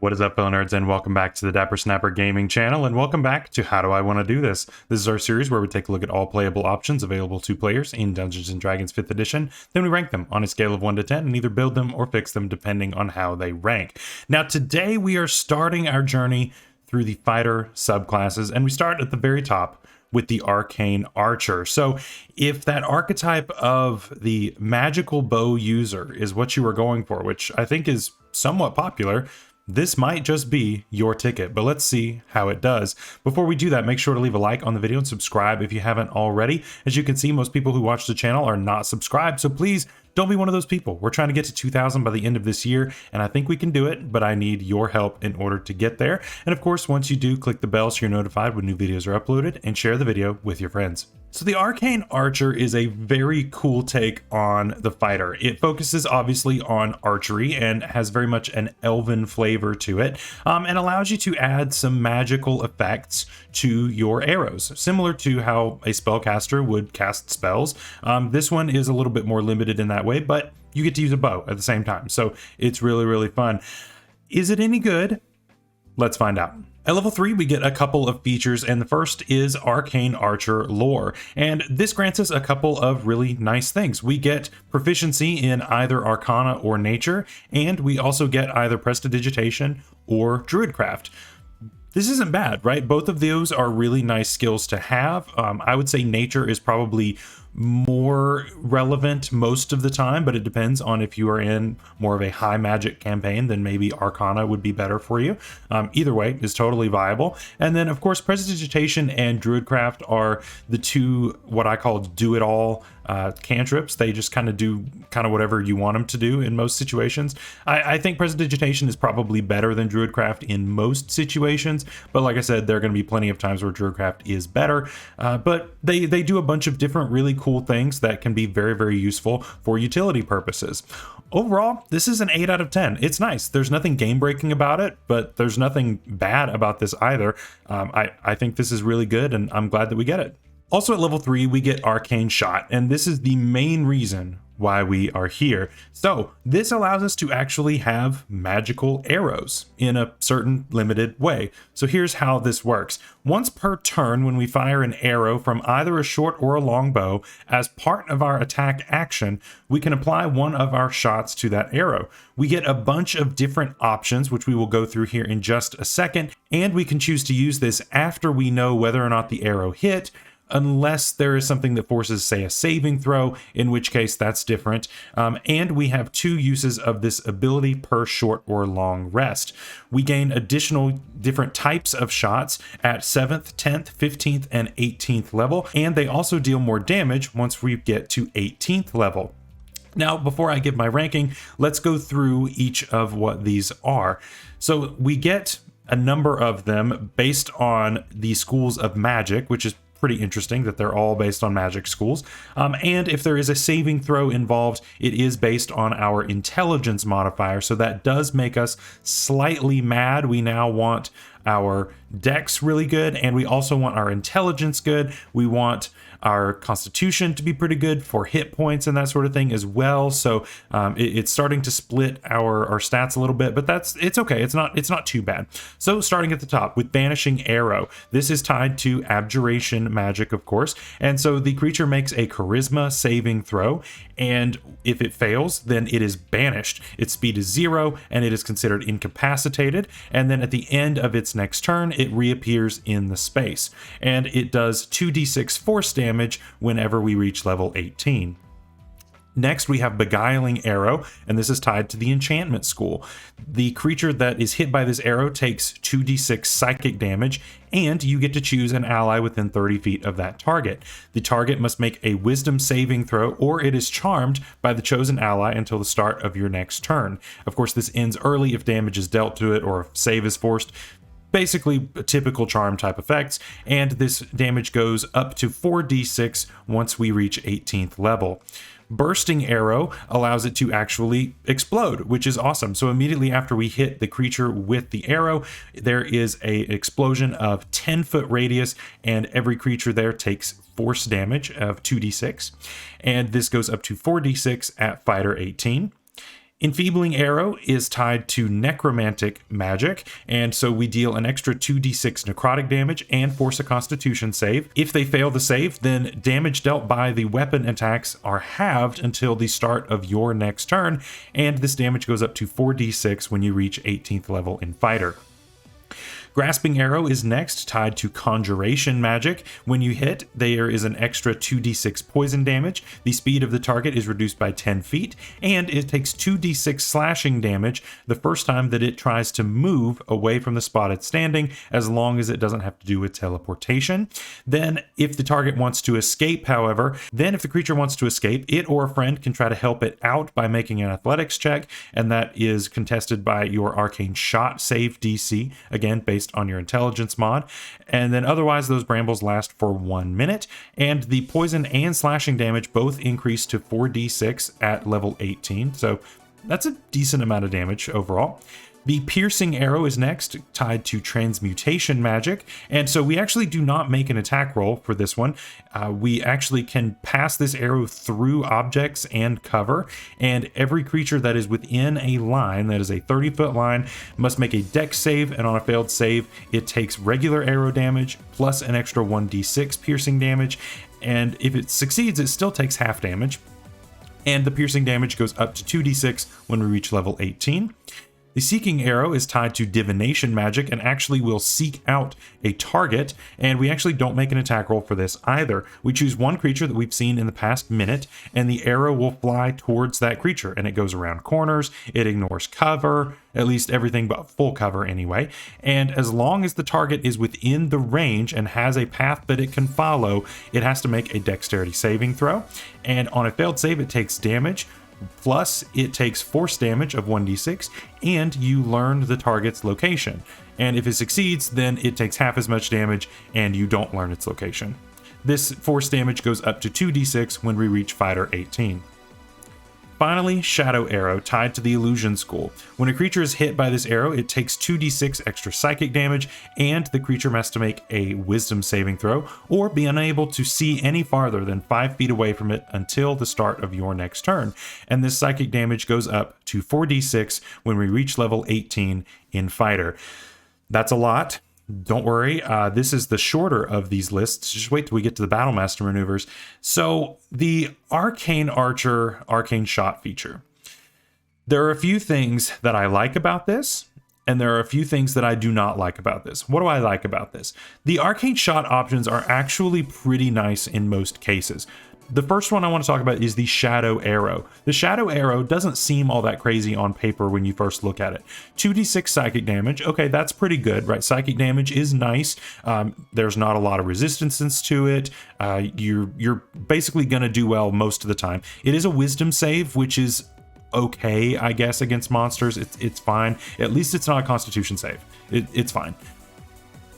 What is up, fellow nerds, and welcome back to the Dapper Snapper Gaming channel, and welcome back to How Do I Want to Do This? This is our series where we take a look at all playable options available to players in Dungeons & Dragons 5th edition, then we rank them on a scale of 1 to 10 and either build them or fix them depending on how they rank. Now today we are starting our journey through the fighter subclasses, and we start at the very top with the Arcane Archer. So if that archetype of the magical bow user is what you are going for, which I think is somewhat popular, this might just be your ticket, but let's see how it does. Before we do that, make sure to leave a like on the video and subscribe if you haven't already. As you can see, most people who watch the channel are not subscribed, so please don't be one of those people. We're trying to get to 2,000 by the end of this year, and I think we can do it, but I need your help in order to get there. And of course, once you do, click the bell so you're notified when new videos are uploaded, and share the video with your friends. So the Arcane Archer is a very cool take on the fighter. It focuses obviously on archery and has very much an elven flavor to it, and allows you to add some magical effects to your arrows, similar to how a spellcaster would cast spells. This one is a little bit more limited in that way, but you get to use a bow at the same time, so it's really fun. Is it any good? Let's find out. At level 3, we get a couple of features, and the first is Arcane Archer lore, and this grants us a couple of really nice things. We get proficiency in either Arcana or Nature, and we also get either Prestidigitation or Druidcraft. This isn't bad, right? Both of those are really nice skills to have. I would say Nature is probably more relevant most of the time, but it depends on if you are in more of a high magic campaign, then maybe Arcana would be better for you. Either way is totally viable. And then of course Prestidigitation and Druidcraft are the two what I call do-it-all cantrips. They just kind of do whatever you want them to do in most situations. I think Prestidigitation is probably better than Druidcraft in most situations, but like I said, there are going to be plenty of times where Druidcraft is better. But they do a bunch of different really cool things that can be very useful for utility purposes. Overall, this is an 8 out of 10. It's nice. There's nothing game breaking about it, but there's nothing bad about this either. I think this is really good, and I'm glad that we get it. Also at level 3, we get Arcane Shot, and this is the main reason why we are here. So this allows us to actually have magical arrows in a certain limited way. So here's how this works. Once per turn, when we fire an arrow from either a short or a long bow, as part of our attack action, we can apply one of our shots to that arrow. We get a bunch of different options, which we will go through here in just a second, and we can choose to use this after we know whether or not the arrow hit, unless there is something that forces, say, a saving throw, in which case that's different. And we have 2 uses of this ability per short or long rest. We gain additional different types of shots at 7th, 10th, 15th, and 18th level, and they also deal more damage once we get to 18th level. Now, before I give my ranking, let's go through each of what these are. So we get a number of them based on the schools of magic, which is pretty interesting that they're all based on magic schools. And if there is a saving throw involved, it is based on our intelligence modifier. So that does make us slightly mad. We now want our dex really good, and we also want our intelligence good. We want our constitution to be pretty good for hit points and that sort of thing as well. So it's starting to split our stats a little bit, but it's okay. It's not too bad. So starting at the top with Banishing Arrow, this is tied to abjuration magic, of course, and so the creature makes a charisma saving throw, and if it fails, then it is banished. Its speed is 0 and it is considered incapacitated, and then at the end of its next turn it reappears in the space, and it does 2d6 force damage whenever we reach level 18. Next, we have Beguiling Arrow, and this is tied to the enchantment school. The creature that is hit by this arrow takes 2d6 psychic damage, and you get to choose an ally within 30 feet of that target. The target must make a wisdom saving throw, or it is charmed by the chosen ally until the start of your next turn. Of course, this ends early if damage is dealt to it or if save is forced. Basically typical charm type effects, and this damage goes up to 4d6 once we reach 18th level. Bursting Arrow allows it to actually explode, which is awesome. So immediately after we hit the creature with the arrow, there is an explosion of 10-foot radius, and every creature there takes force damage of 2d6, and this goes up to 4d6 at fighter 18. Enfeebling Arrow is tied to necromantic magic, and so we deal an extra 2d6 necrotic damage and force a constitution save. If they fail the save, then damage dealt by the weapon attacks are halved until the start of your next turn, and this damage goes up to 4d6 when you reach 18th level in Fighter. Grasping Arrow is next, tied to Conjuration magic. When you hit, there is an extra 2d6 poison damage. The speed of the target is reduced by 10 feet, and it takes 2d6 slashing damage the first time that it tries to move away from the spot it's standing, as long as it doesn't have to do with teleportation. Then, if the target wants to escape, however, if the creature wants to escape, it or a friend can try to help it out by making an athletics check, and that is contested by your Arcane Shot save DC, again, based on your intelligence mod. And then otherwise those brambles last for 1 minute, and the poison and slashing damage both increase to 4d6 at level 18, so that's a decent amount of damage overall. The Piercing Arrow is next, tied to Transmutation magic, and so we actually do not make an attack roll for this one. We actually can pass this arrow through objects and cover, and every creature that is within a line, that is a 30-foot line, must make a dex save, and on a failed save, it takes regular arrow damage plus an extra 1d6 piercing damage, and if it succeeds, it still takes half damage, and the piercing damage goes up to 2d6 when we reach level 18. The Seeking Arrow is tied to Divination magic and actually will seek out a target, and we actually don't make an attack roll for this either. We choose one creature that we've seen in the past minute, and the arrow will fly towards that creature, and it goes around corners, it ignores cover, at least everything but full cover anyway, and as long as the target is within the range and has a path that it can follow, it has to make a dexterity saving throw, and on a failed save it takes damage, plus it takes force damage of 1d6, and you learn the target's location. And if it succeeds, then it takes half as much damage and you don't learn its location. This force damage goes up to 2d6 when we reach Fighter 18. Finally, Shadow Arrow, tied to the Illusion School. When a creature is hit by this arrow, it takes 2d6 extra psychic damage, and the creature has to make a wisdom saving throw, or be unable to see any farther than 5 feet away from it until the start of your next turn. And this psychic damage goes up to 4d6 when we reach level 18 in Fighter. That's a lot. Don't worry, this is the shorter of these lists. Just wait till we get to the Battlemaster maneuvers. So the Arcane Archer, Arcane Shot feature. There are a few things that I like about this, and there are a few things that I do not like about this. What do I like about this? The Arcane Shot options are actually pretty nice in most cases. The first one I want to talk about is the Shadow Arrow. The Shadow Arrow doesn't seem all that crazy on paper when you first look at it. 2d6 psychic damage, okay, that's pretty good, right? Psychic damage is nice. There's not a lot of resistance to it. You're basically going to do well most of the time. It is a wisdom save, which is okay, I guess, against monsters. It's fine. At least it's not a constitution save. It's fine.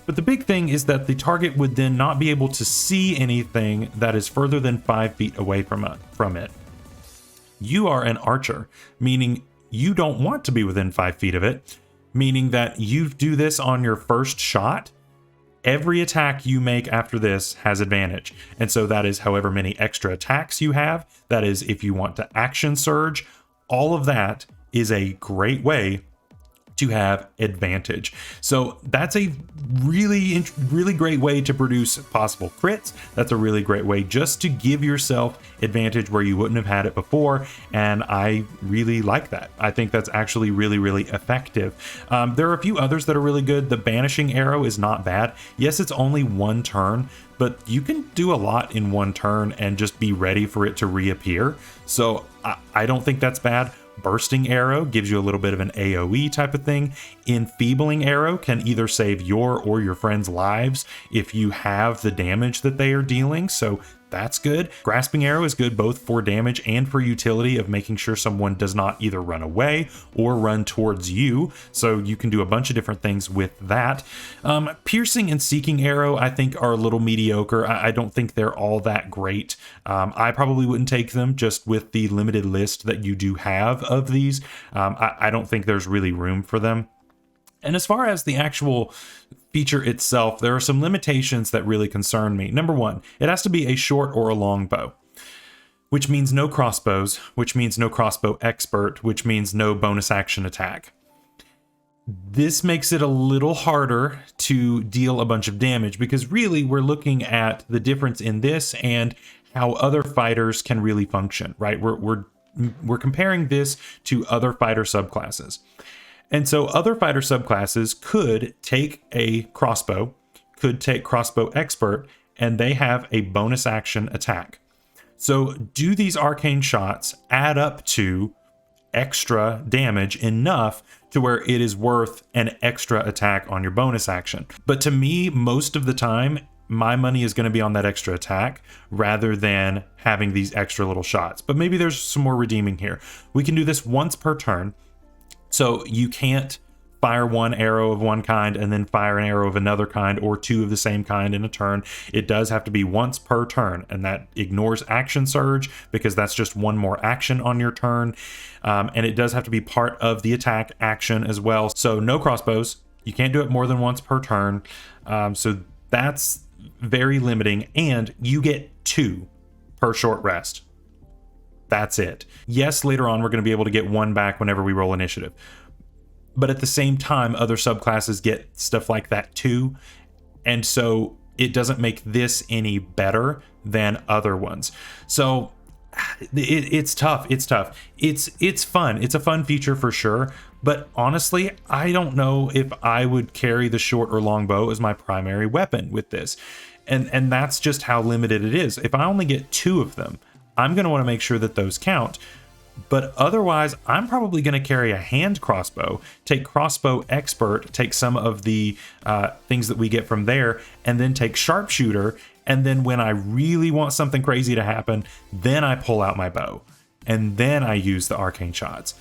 But the big thing is that the target would then not be able to see anything that is further than 5 feet away from it. You are an archer, meaning you don't want to be within 5 feet of it, meaning that you do this on your first shot. Every attack you make after this has advantage. And so that is however many extra attacks you have. That is if you want to action surge. All of that is a great way to have advantage. So that's a really great way to produce possible crits. That's a really great way just to give yourself advantage where you wouldn't have had it before, and I really like that. I think that's actually really effective. There are a few others that are really good. The Banishing Arrow is not bad. Yes, it's only one turn, but you can do a lot in one turn and just be ready for it to reappear. So I don't think that's bad. Bursting Arrow gives you a little bit of an AoE type of thing. Enfeebling Arrow can either save your or your friends' lives if you have the damage that they are dealing, so that's good. Grasping Arrow is good both for damage and for utility of making sure someone does not either run away or run towards you, so you can do a bunch of different things with that. Piercing and Seeking Arrow I think are a little mediocre. I don't think they're all that great. I probably wouldn't take them just with the limited list that you do have of these. I don't think there's really room for them. And as far as the actual feature itself, there are some limitations that really concern me. Number one, it has to be a short or a long bow. which means no crossbows, which means no crossbow expert, which means no bonus action attack. This makes it a little harder to deal a bunch of damage because really we're looking at the difference in this and how other fighters can really function, right? We're comparing this to other fighter subclasses. And so other fighter subclasses could take a crossbow, could take crossbow expert, and they have a bonus action attack. So do these arcane shots add up to extra damage enough to where it is worth an extra attack on your bonus action? But to me, most of the time, my money is going to be on that extra attack rather than having these extra little shots. But maybe there's some more redeeming here. We can do this once per turn. So you can't fire one arrow of one kind and then fire an arrow of another kind or two of the same kind in a turn. It does have to be once per turn, and that ignores action surge because that's just one more action on your turn. And it does have to be part of the attack action as well. So no crossbows. You can't do it more than once per turn. So that's very limiting, and you get 2 per short rest. That's it. Yes, later on we're going to be able to get 1 back whenever we roll initiative. But at the same time, other subclasses get stuff like that too. And so it doesn't make this any better than other ones. So it's tough. It's tough. It's fun. It's a fun feature for sure. But honestly, I don't know if I would carry the short or long bow as my primary weapon with this. And that's just how limited it is. If I only get 2 of them, I'm going to want to make sure that those count. But otherwise, I'm probably going to carry a hand crossbow, take crossbow expert, take some of the things that we get from there, and then take sharpshooter. And then when I really want something crazy to happen, then I pull out my bow. And then I use the arcane shots.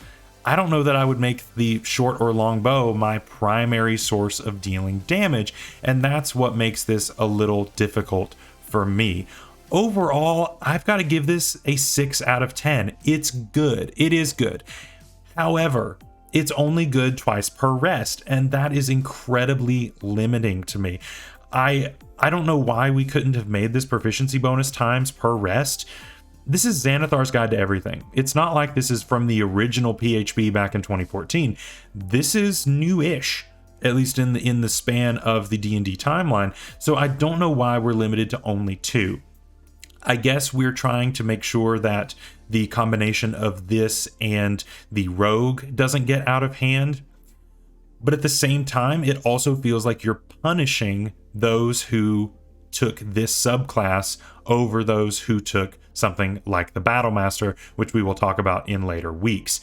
I don't know that I would make the short or long bow my primary source of dealing damage. And that's what makes this a little difficult for me. Overall, I've got to give this a 6 out of 10. It's good. It is good. However, it's only good twice per rest, and that is incredibly limiting to me. I don't know why we couldn't have made this proficiency bonus times per rest. This is Xanathar's Guide to Everything. It's not like this is from the original PHB back in 2014. This is new-ish, at least in the span of the D&D timeline. So I don't know why we're limited to only 2. I guess we're trying to make sure that the combination of this and the rogue doesn't get out of hand. But at the same time, it also feels like you're punishing those who took this subclass over those who took something like the Battlemaster, which we will talk about in later weeks.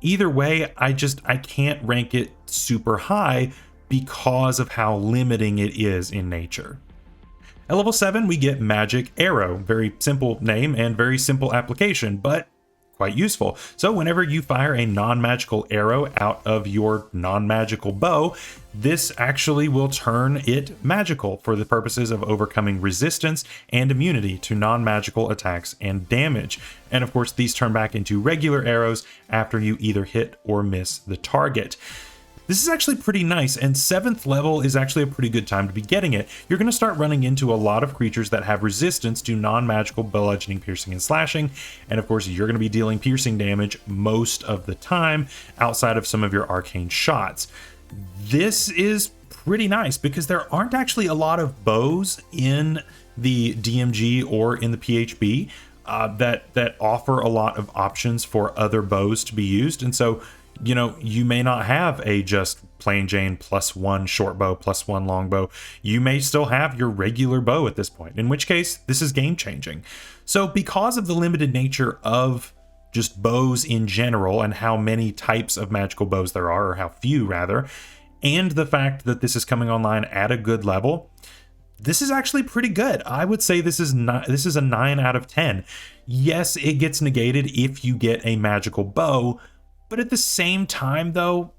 Either way, I can't rank it super high because of how limiting it is in nature. At level 7, we get Magic Arrow. Very simple name and very simple application, but quite useful. So whenever you fire a non-magical arrow out of your non-magical bow, this actually will turn it magical for the purposes of overcoming resistance and immunity to non-magical attacks and damage. And of course, these turn back into regular arrows after you either hit or miss the target. This is actually pretty nice, and 7th level is actually a pretty good time to be getting it. You're going to start running into a lot of creatures that have resistance to non-magical bludgeoning, piercing, and slashing, and of course you're going to be dealing piercing damage most of the time outside of some of your arcane shots. This is pretty nice because there aren't actually a lot of bows in the DMG or in the PHB that offer a lot of options for other bows to be used, and so you may not have a just plain Jane +1 short bow, +1 long bow. You may still have your regular bow at this point, in which case this is game changing. So because of the limited nature of just bows in general and how many types of magical bows there are, or how few rather, and the fact that this is coming online at a good level, this is actually pretty good. I would say this is a 9 out of 10. Yes, it gets negated if you get a magical bow, but at the same time, though,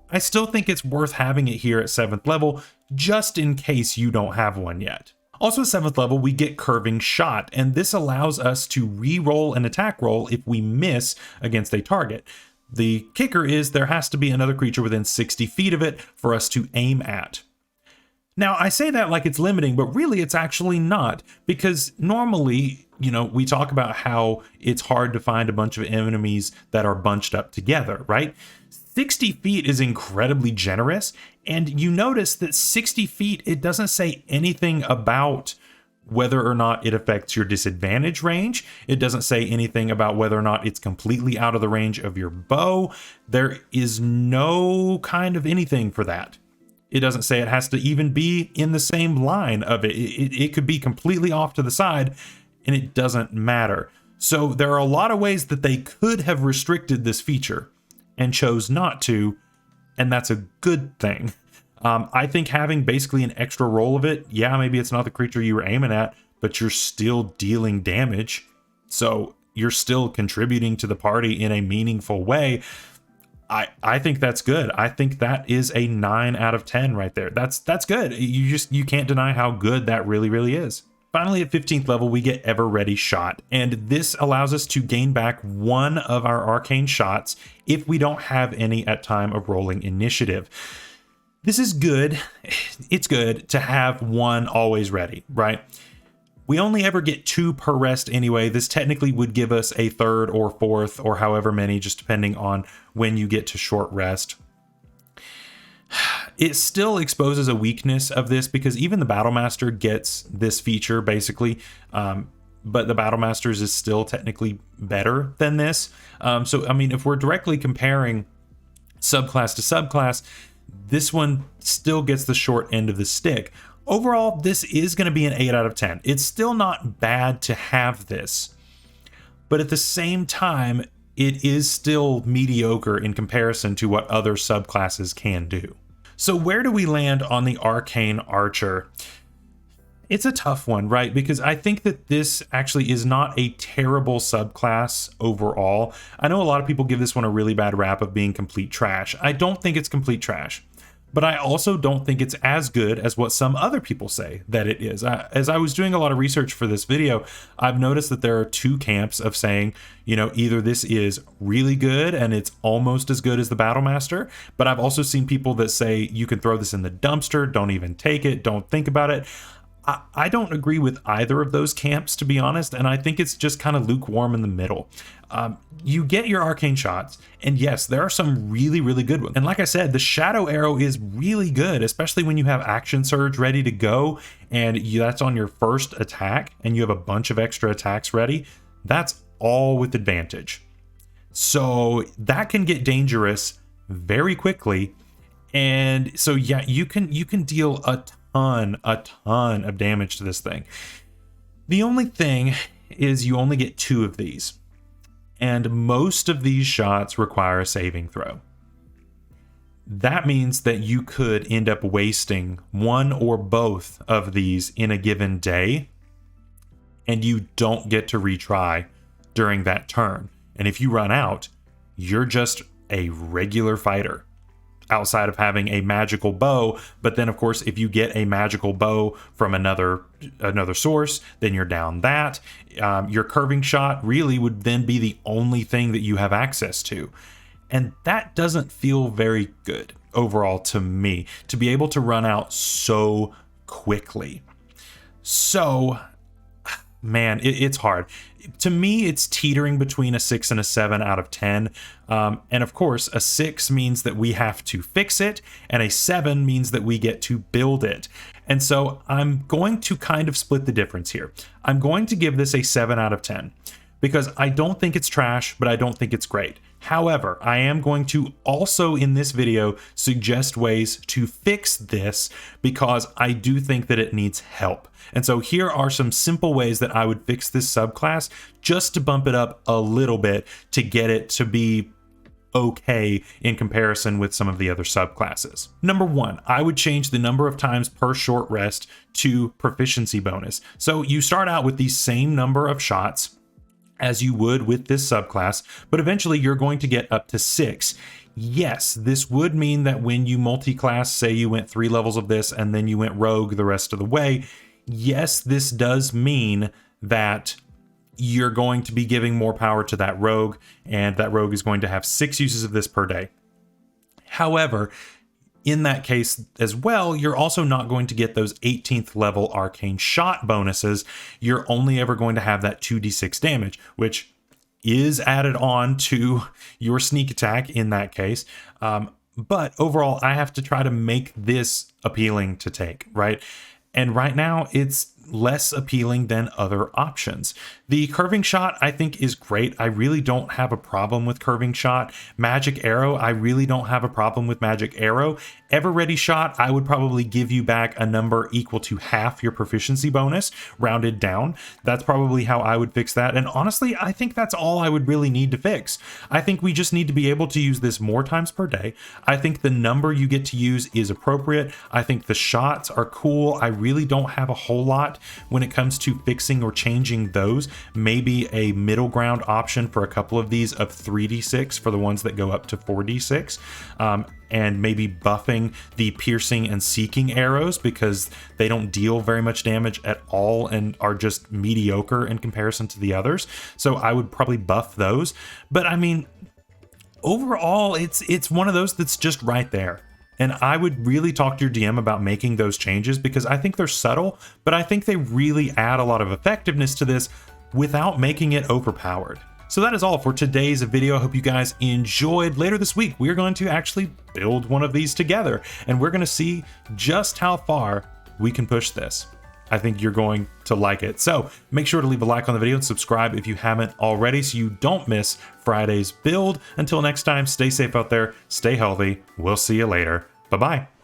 I still think it's worth having it here at 7th level, just in case you don't have one yet. Also at 7th level, we get Curving Shot, and this allows us to re-roll an attack roll if we miss against a target. The kicker is there has to be another creature within 60 feet of it for us to aim at. Now, I say that like it's limiting, but really it's actually not, because normally we talk about how it's hard to find a bunch of enemies that are bunched up together, right? 60 feet is incredibly generous, and you notice that 60 feet, it doesn't say anything about whether or not it affects your disadvantage range. It doesn't say anything about whether or not it's completely out of the range of your bow. There is no kind of anything for that. It doesn't say it has to even be in the same line of it. It could be completely off to the side, and it doesn't matter. So there are a lot of ways that they could have restricted this feature and chose not to, and that's a good thing. I think having basically an extra roll of it, yeah, maybe it's not the creature you were aiming at, but you're still dealing damage. So you're still contributing to the party in a meaningful way. I think that's good. I think that is a 9 out of 10 right there. That's good. You can't deny how good that really is. Finally, at 15th level, we get Ever Ready Shot, and this allows us to gain back one of our arcane shots if we don't have any at time of rolling initiative. This is good. It's good to have one always ready, right? We only ever get 2 per rest anyway. This technically would give us a 3rd or 4th or however many, just depending on when you get to short rest. It still exposes a weakness of this because even the Battlemaster gets this feature basically, but the Battlemasters is still technically better than this. So, I mean, if we're directly comparing subclass to subclass, this one still gets the short end of the stick. Overall, this is going to be an 8 out of 10. It's still not bad to have this, but at the same time, it is still mediocre in comparison to what other subclasses can do. So where do we land on the Arcane Archer? It's a tough one, right? Because I think that this actually is not a terrible subclass overall. I know a lot of people give this one a really bad rap of being complete trash. I don't think it's complete trash, but I also don't think it's as good as what some other people say that it is. As I was doing a lot of research for this video, I've noticed that there are 2 camps of saying, either this is really good and it's almost as good as the Battlemaster, but I've also seen people that say you can throw this in the dumpster, don't even take it, don't think about it. I don't agree with either of those camps, to be honest, and I think it's just kind of lukewarm in the middle. You get your arcane shots, and yes, there are some really good ones. And like I said, the Shadow Arrow is really good, especially when you have Action Surge ready to go, and that's on your first attack, and you have a bunch of extra attacks ready. That's all with advantage. So that can get dangerous very quickly, and so yeah, you can deal a ton of damage to this thing. The only thing is you only get 2 of these, and most of these shots require a saving throw. That means that you could end up wasting one or both of these in a given day, and you don't get to retry during that turn. And if you run out, you're just a regular fighter outside of having a magical bow. But then of course, if you get a magical bow from another source, then you're down that. Your curving shot really would then be the only thing that you have access to. And that doesn't feel very good overall to me, to be able to run out so quickly. So, man, it's hard. To me, it's teetering between a 6 and a 7 out of 10. And of course, a 6 means that we have to fix it, and a 7 means that we get to build it. And so I'm going to kind of split the difference here. I'm going to give this a 7 out of 10 because I don't think it's trash, but I don't think it's great. However, I am going to also in this video suggest ways to fix this because I do think that it needs help. And so here are some simple ways that I would fix this subclass just to bump it up a little bit to get it to be okay in comparison with some of the other subclasses. Number 1, I would change the number of times per short rest to proficiency bonus. So you start out with the same number of shots as you would with this subclass, but eventually you're going to get up to 6. Yes, this would mean that when you multi-class, say you went 3 levels of this and then you went rogue the rest of the way, yes, this does mean that you're going to be giving more power to that rogue, and that rogue is going to have 6 uses of this per day. However, in that case as well, you're also not going to get those 18th level arcane shot bonuses. You're only ever going to have that 2d6 damage, which is added on to your sneak attack in that case. But overall, I have to try to make this appealing to take, right? And right now, it's less appealing than other options. The curving shot, I think, is great. I really don't have a problem with curving shot. Magic arrow, I really don't have a problem with magic arrow. Ever ready shot, I would probably give you back a number equal to half your proficiency bonus, rounded down. That's probably how I would fix that. And honestly, I think that's all I would really need to fix. I think we just need to be able to use this more times per day. I think the number you get to use is appropriate. I think the shots are cool. I really don't have a whole lot when it comes to fixing or changing those. Maybe a middle ground option for a couple of these of 3d6 for the ones that go up to 4d6. And maybe buffing the piercing and seeking arrows because they don't deal very much damage at all and are just mediocre in comparison to the others. So I would probably buff those. But I mean, overall, it's one of those that's just right there. And I would really talk to your DM about making those changes because I think they're subtle, but I think they really add a lot of effectiveness to this without making it overpowered. So that is all for today's video. I hope you guys enjoyed. Later this week, we're going to actually build one of these together, and we're going to see just how far we can push this. I think you're going to like it. So make sure to leave a like on the video and subscribe if you haven't already so you don't miss Friday's build. Until next time, stay safe out there, stay healthy. We'll see you later. Bye-bye.